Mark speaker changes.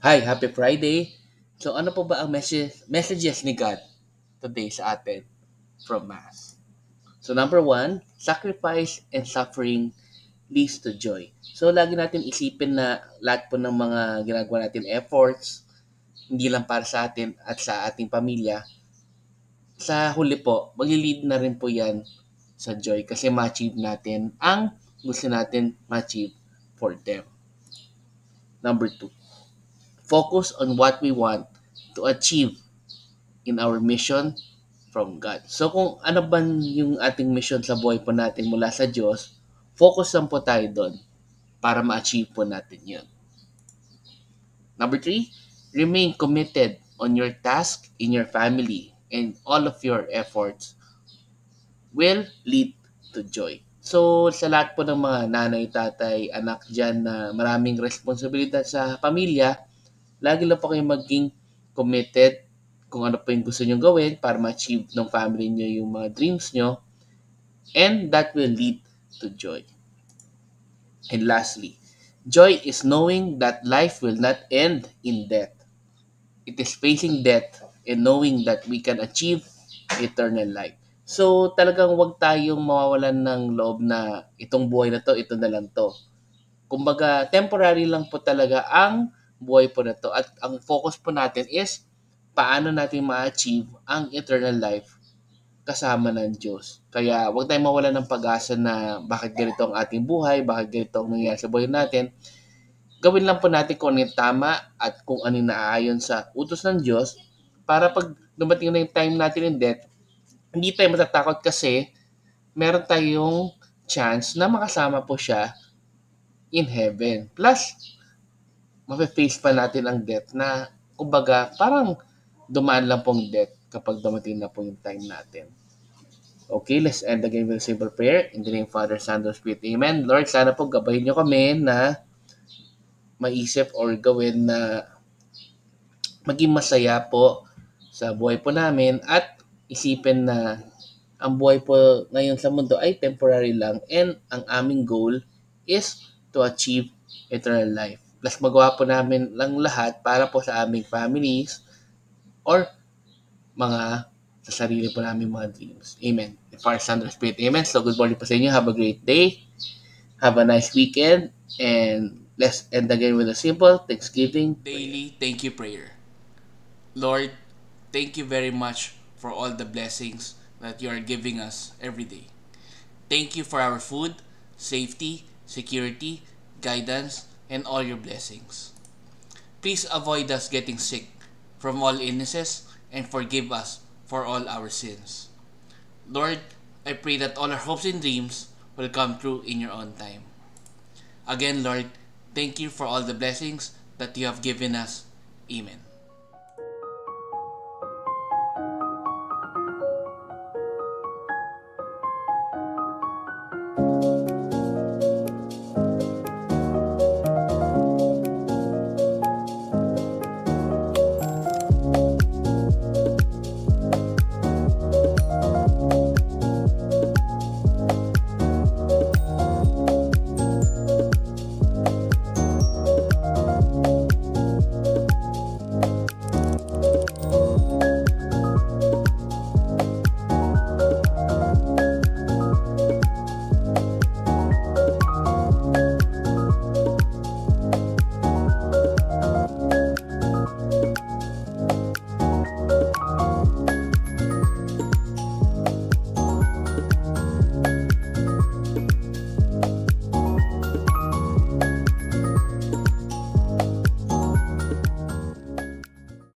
Speaker 1: Hi, happy Friday. So ano po ba ang messages ni God today sa atin from Mass? So number one, sacrifice and suffering leads to joy. So lagi natin isipin na lahat po ng mga ginagawa natin efforts, hindi lang para sa atin at sa ating pamilya, sa huli po, magli-lead na rin po yan sa joy kasi ma-achieve natin ang gusto natin ma-achieve for them. Number two, focus on what we want to achieve in our mission from God. So kung ano ba yung ating mission sa buhay po natin mula sa Diyos, focus lang po tayo doon para ma-achieve po natin yun. Number three, remain committed on your task in your family and all of your efforts will lead to joy. So, sa lahat po ng mga nanay, tatay, anak dyan na maraming responsibilidad sa pamilya, lagi lang po kayong maging committed kung ano po yung gusto nyo gawin para ma-achieve ng family nyo yung mga dreams nyo, and that will lead to joy. And lastly, joy is knowing that life will not end in death. It is facing death and knowing that we can achieve eternal life. So talagang wag tayong mawawalan ng loob na itong buhay na to, ito na lang to. Kumbaga, temporary lang po talaga ang buhay po na to. At ang focus po natin is paano natin ma-achieve ang eternal life kasama ng Diyos. Kaya huwag tayong mawala ng pag-asa na bakit ganito ang ating buhay, bakit ganito ang nangyayari sa buhay natin. Gawin lang po natin kung ano yung tama at kung ano yung naaayon sa utos ng Diyos para pag dumating na yung time natin in death, hindi tayo matatakot kasi meron tayong chance na makasama po siya in heaven. Plus, mafe-face pa natin ang death na kumbaga parang dumaan lang pong death kapag dumating na po yung time natin. Okay, let's end again with a simple prayer. In the name of Father, Son, and Spirit. Amen. Lord, sana po gabahin nyo kami na maisip or gawin na maging masaya po sa buhay po namin at isipin na ang buhay po ngayon sa mundo ay temporary lang and ang aming goal is to achieve eternal life. Plus magawa po namin lang lahat para po sa aming families or mga sa sarili po namin mga dreams. Amen. The Father, Son, and Spirit. Amen. So good morning po sa inyo. Have a great day. Have a nice weekend. And let's end again with a simple Thanksgiving daily thank you prayer. Lord, thank you very much for all the blessings that you are giving us every day. Thank you for our food, safety, security, guidance, and all your blessings. Please avoid us getting sick from all illnesses and forgive us for all our sins. Lord, I pray that all our hopes and dreams will come true in your own time. Again, Lord, thank you for all the blessings that you have given us. Amen.